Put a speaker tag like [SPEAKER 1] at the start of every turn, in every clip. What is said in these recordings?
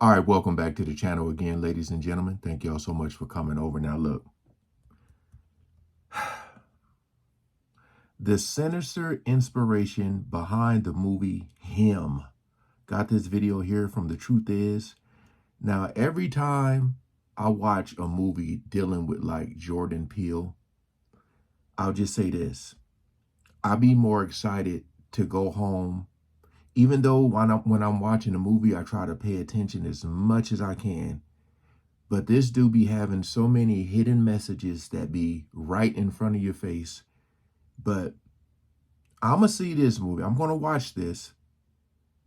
[SPEAKER 1] All right, welcome back to the channel again, ladies and gentlemen. Thank y'all so much for coming over. Now, look, the sinister inspiration behind the movie Him. Got this video here from The Truth Is. Now, every time I watch a movie dealing with like Jordan Peele, I'll just say this. I'll be more excited to go home. Even though when I'm watching a movie, I try to pay attention as much as I can. But this dude be having so many hidden messages that be right in front of your face. But I'm going to see this movie. I'm going to watch this.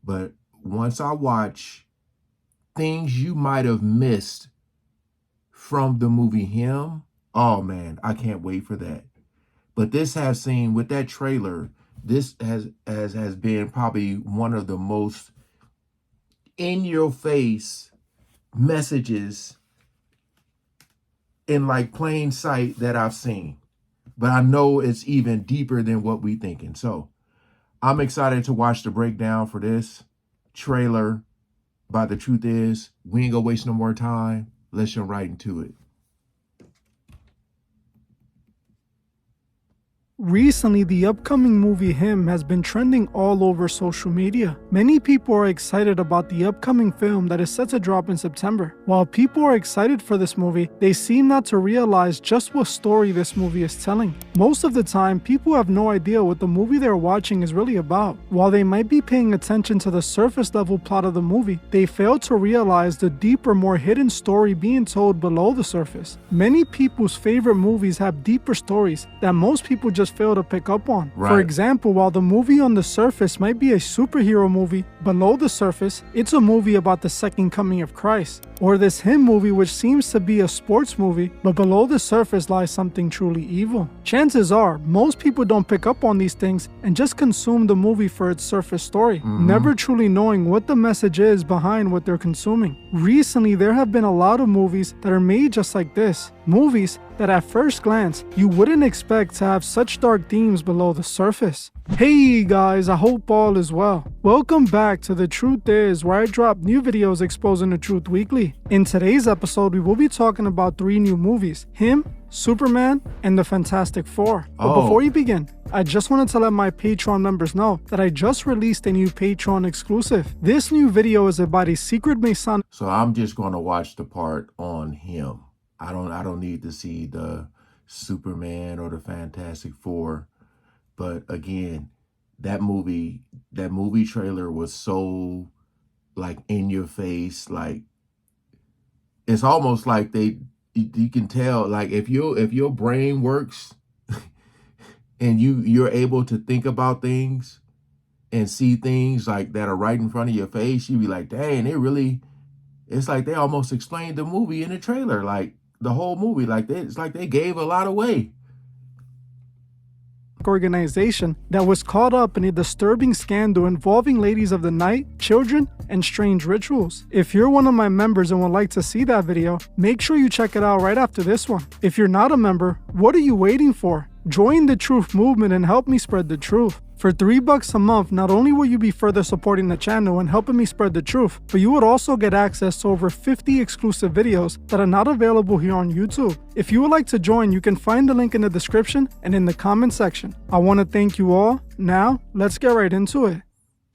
[SPEAKER 1] But once I watch things you might have missed from the movie Him, oh man, I can't wait for that. But this has seen, with that trailer, this has been probably one of the most in-your-face messages in like plain sight that I've seen. But I know it's even deeper than what we thinking. So I'm excited to watch the breakdown for this trailer by The Truth Is. We ain't gonna waste no more time. Let's jump right into it.
[SPEAKER 2] Recently, the upcoming movie Him has been trending all over social media. Many people are excited about the upcoming film that is set to drop in September. While people are excited for this movie, they seem not to realize just what story this movie is telling. Most of the time, people have no idea what the movie they're watching is really about. While they might be paying attention to the surface level plot of the movie, they fail to realize the deeper, more hidden story being told below the surface. Many people's favorite movies have deeper stories that most people just fail to pick up on.
[SPEAKER 1] Right.
[SPEAKER 2] For example, while the movie on the surface might be a superhero movie, below the surface, it's a movie about the second coming of Christ. Or this Him movie, which seems to be a sports movie, but below the surface lies something truly evil. Chances are, most people don't pick up on these things and just consume the movie for its surface story, never truly knowing what the message is behind what they're consuming. Recently, there have been a lot of movies that are made just like this. Movies that at first glance, you wouldn't expect to have such dark themes below the surface. Hey guys, I hope all is well. Welcome back to The Truth Is, where I drop new videos exposing the truth weekly. In today's episode, we will be talking about 3 new movies: Him, Superman, and the Fantastic Four. But before we begin, I just wanted to let my Patreon members know that I just released a new Patreon exclusive. This new video is about a secret Masonic.
[SPEAKER 1] So I'm just going to watch the part on Him. I don't need to see the Superman or the Fantastic Four. But again, that movie trailer was so like in your face. Like it's almost like you can tell, like if your brain works and you're able to think about things and see things like that are right in front of your face, you be like, dang, it's like they almost explained the movie in the trailer, like the whole movie. Like it's like they gave a lot away.
[SPEAKER 2] Organization that was caught up in a disturbing scandal involving ladies of the night, children, and strange rituals. If you're one of my members and would like to see that video, make sure you check it out right after this one. If you're not a member, what are you waiting for? Join the truth movement and help me spread the truth. For $3 a month, not only will you be further supporting the channel and helping me spread the truth, but you would also get access to over 50 exclusive videos that are not available here on YouTube. If you would like to join, you can find the link in the description and in the comment section. I want to thank you all. Now, let's get right into it.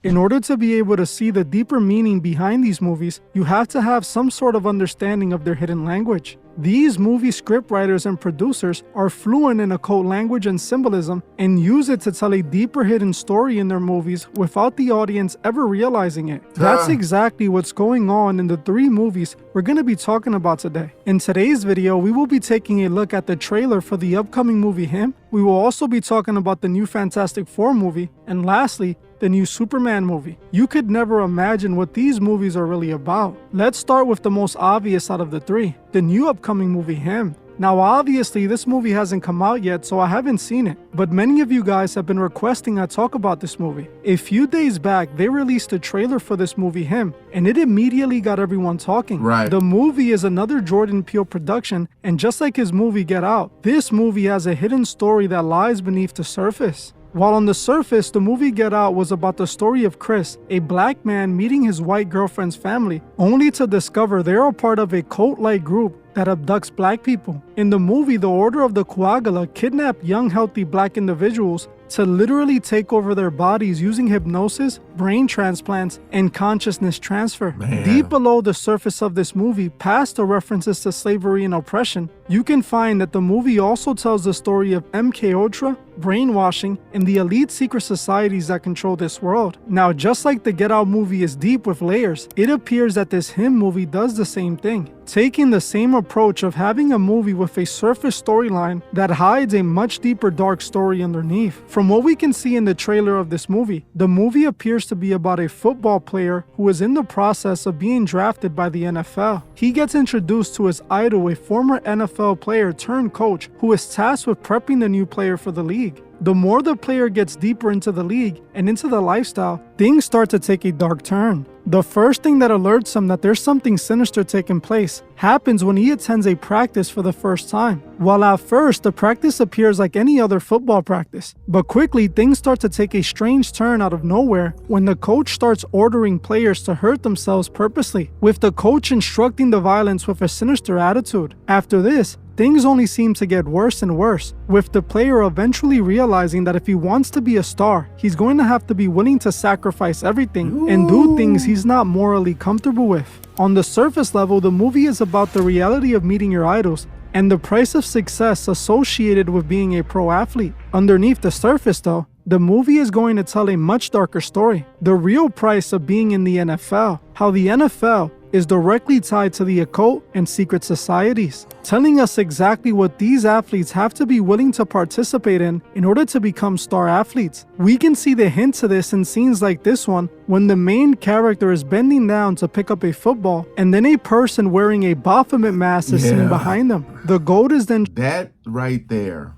[SPEAKER 2] In order to be able to see the deeper meaning behind these movies, you have to have some sort of understanding of their hidden language. These movie scriptwriters and producers are fluent in occult language and symbolism and use it to tell a deeper hidden story in their movies without the audience ever realizing it. That's exactly what's going on in the 3 movies we're going to be talking about today. In today's video, we will be taking a look at the trailer for the upcoming movie Him. We will also be talking about the new Fantastic Four movie, and lastly, the new Superman movie. You could never imagine what these movies are really about. Let's start with the most obvious out of the 3, the new upcoming movie Him. Now obviously this movie hasn't come out yet, so I haven't seen it, but many of you guys have been requesting I talk about this movie. A few days back, they released a trailer for this movie Him, and it immediately got everyone talking.
[SPEAKER 1] Right.
[SPEAKER 2] The movie is another Jordan Peele production, and just like his movie Get Out, this movie has a hidden story that lies beneath the surface. While on the surface, the movie Get Out was about the story of Chris, a black man meeting his white girlfriend's family, only to discover they are part of a cult-like group that abducts black people. In the movie, the Order of the Coagula kidnap young, healthy black individuals to literally take over their bodies using hypnosis, brain transplants, and consciousness transfer.
[SPEAKER 1] Man.
[SPEAKER 2] Deep below the surface of this movie, past the references to slavery and oppression, you can find that the movie also tells the story of MK Ultra, brainwashing, and the elite secret societies that control this world. Now, just like the Get Out movie is deep with layers, it appears that this Him movie does the same thing, taking the same approach of having a movie with a surface storyline that hides a much deeper dark story underneath. From what we can see in the trailer of this movie, the movie appears to be about a football player who is in the process of being drafted by the NFL. He gets introduced to his idol, a former NFL player turned coach, who is tasked with prepping the new player for the league. The more the player gets deeper into the league and into the lifestyle, things start to take a dark turn. The first thing that alerts him that there's something sinister taking place happens when he attends a practice for the first time. While at first, the practice appears like any other football practice, but quickly things start to take a strange turn out of nowhere when the coach starts ordering players to hurt themselves purposely, with the coach instructing the violence with a sinister attitude. After this, things only seem to get worse and worse, with the player eventually realizing that if he wants to be a star, he's going to have to be willing to sacrifice everything and do things he's not morally comfortable with. On the surface level, the movie is about the reality of meeting your idols and the price of success associated with being a pro athlete. Underneath the surface though, the movie is going to tell a much darker story. The real price of being in the NFL. How the NFL is directly tied to the occult and secret societies, telling us exactly what these athletes have to be willing to participate in order to become star athletes. We can see the hint to this in scenes like this one, when the main character is bending down to pick up a football, and then a person wearing a Baphomet mask is seen behind them. The goat is then...
[SPEAKER 1] That right there,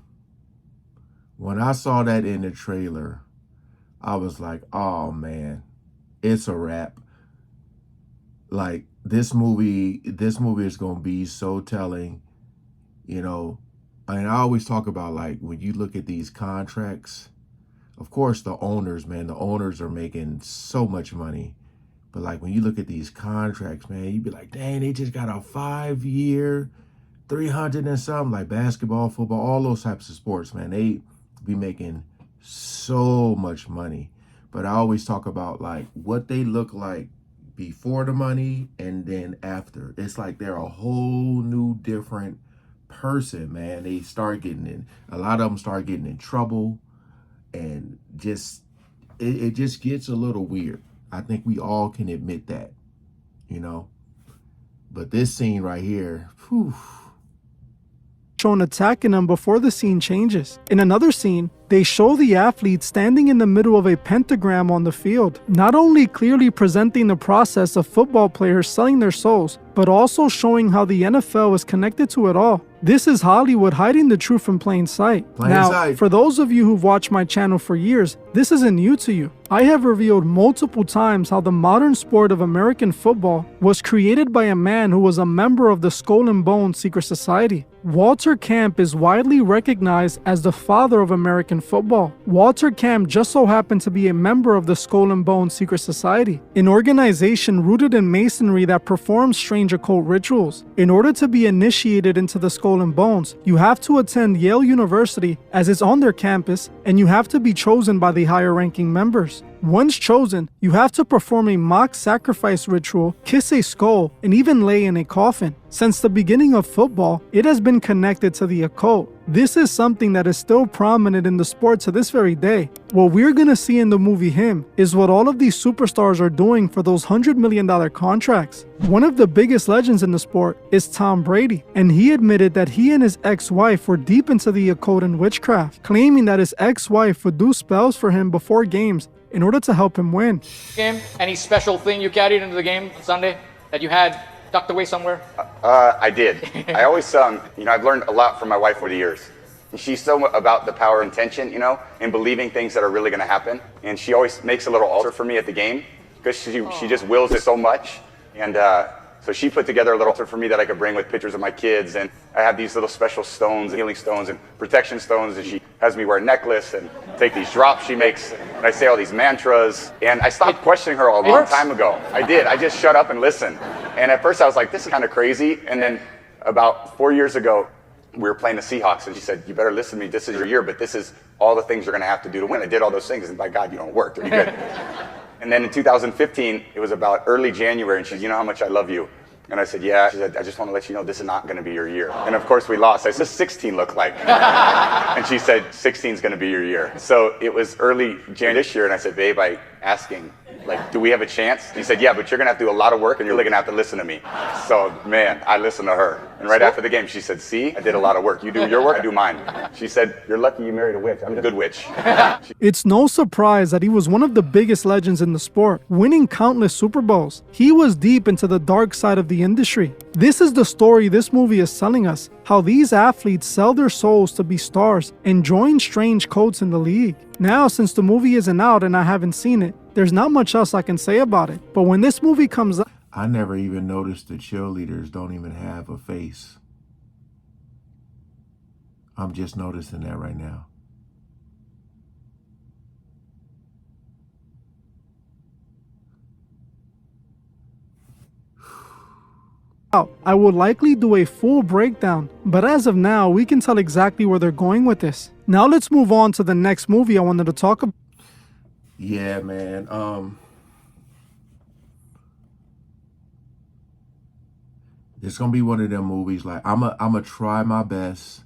[SPEAKER 1] when I saw that in the trailer, I was like, oh man, it's a wrap. Like, this movie is going to be so telling, you know. And I always talk about, like, when you look at these contracts, of course, the owners are making so much money. But, like, when you look at these contracts, man, you'd be like, dang, they just got a 5-year, 300 and something, like basketball, football, all those types of sports, man. They be making so much money. But I always talk about, like, what they look like before the money and then after. It's like they're a whole new different person, man. They start getting in, a lot of them start getting in trouble, and just it just gets a little weird. I think we all can admit that, you know. But this scene right here, whew,
[SPEAKER 2] shown attacking him before the scene changes. In another scene, they show the athlete standing in the middle of a pentagram on the field, not only clearly presenting the process of football players selling their souls, but also showing how the NFL is connected to it all. This is Hollywood hiding the truth in plain sight. For those of you who've watched my channel for years, this isn't new to you. I have revealed multiple times how the modern sport of American football was created by a man who was a member of the Skull and Bones secret society. Walter Camp is widely recognized as the father of American football. Walter Camp just so happened to be a member of the Skull and Bones secret society, an organization rooted in masonry that performs strange occult rituals. In order to be initiated into the Skull and Bones, you have to attend Yale University, as it's on their campus, and you have to be chosen by the higher ranking members. Once chosen, you have to perform a mock sacrifice ritual, kiss a skull, and even lay in a coffin. Since the beginning of football, it has been connected to the occult. This is something that is still prominent in the sport to this very day. What we're gonna see in the movie Him is what all of these superstars are doing for those $100 million contracts. One of the biggest legends in the sport is Tom Brady, and he admitted that he and his ex-wife were deep into the occult and witchcraft, claiming that his ex-wife would do spells for him before games in order to help him win.
[SPEAKER 3] Game? Any special thing you carried into the game Sunday that you had tucked away somewhere?
[SPEAKER 4] I did. I always, I've learned a lot from my wife over the years. And she's so about the power of intention, and believing things that are really going to happen. And she always makes a little altar for me at the game because she just wills it so much. And so she put together a little altar for me that I could bring with pictures of my kids. And I have these little special stones, healing stones and protection stones. And she has me wear a necklace and take these drops she makes, and I say all these mantras. And I stopped questioning her a long time ago. I did. I just shut up and listened. And at first I was like, this is kind of crazy. And then about 4 years ago, we were playing the Seahawks, and she said, you better listen to me. This is your year, but this is all the things you're going to have to do to win. I did all those things, and by God, you don't work. You're good. And then in 2015, it was about early January, and she said, you know how much I love you? And I said, yeah. She said, I just want to let you know this is not going to be your year. And of course we lost. I said, 16 look like? And she said, 16 is going to be your year. So it was early January this year, and I said, babe, I asking, like, do we have a chance? He said, yeah, but you're going to have to do a lot of work, and you're really going to have to listen to me. So, man, I listened to her. And right after the game, she said, see, I did a lot of work. You do your work, I do mine. She said, you're lucky you married a witch. I'm a good witch.
[SPEAKER 2] It's no surprise that he was one of the biggest legends in the sport, winning countless Super Bowls. He was deep into the dark side of the industry. This is the story this movie is telling us, how these athletes sell their souls to be stars and join strange cults in the league. Now, since the movie isn't out and I haven't seen it, there's not much else I can say about it. But when this movie comes out,
[SPEAKER 1] I never even noticed the cheerleaders don't even have a face. I'm just noticing that right now.
[SPEAKER 2] I will likely do a full breakdown, but as of now, we can tell exactly where they're going with this. Now let's move on to the next movie I wanted to talk about.
[SPEAKER 1] Yeah, man. It's gonna be one of them movies. Like I'ma try my best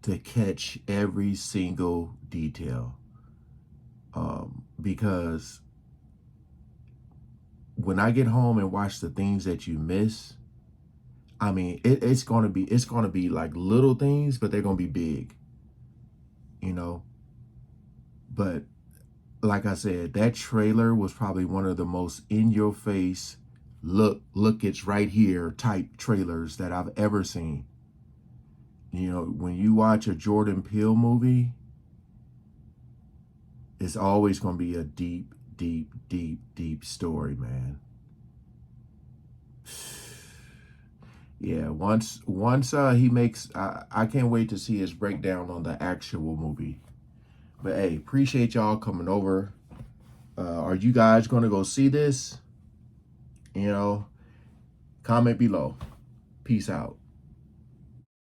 [SPEAKER 1] to catch every single detail, because when I get home and watch the things that you miss, I mean, it's gonna be like little things, but they're gonna be big, you know. But like I said, that trailer was probably one of the most in-your-face, look, it's right here type trailers that I've ever seen. You know, when you watch a Jordan Peele movie, it's always going to be a deep, deep, deep, deep story, man. Yeah, once he makes, I can't wait to see his breakdown on the actual movie. But hey, appreciate y'all coming over. Are you guys going to go see this? You know, comment below. Peace out.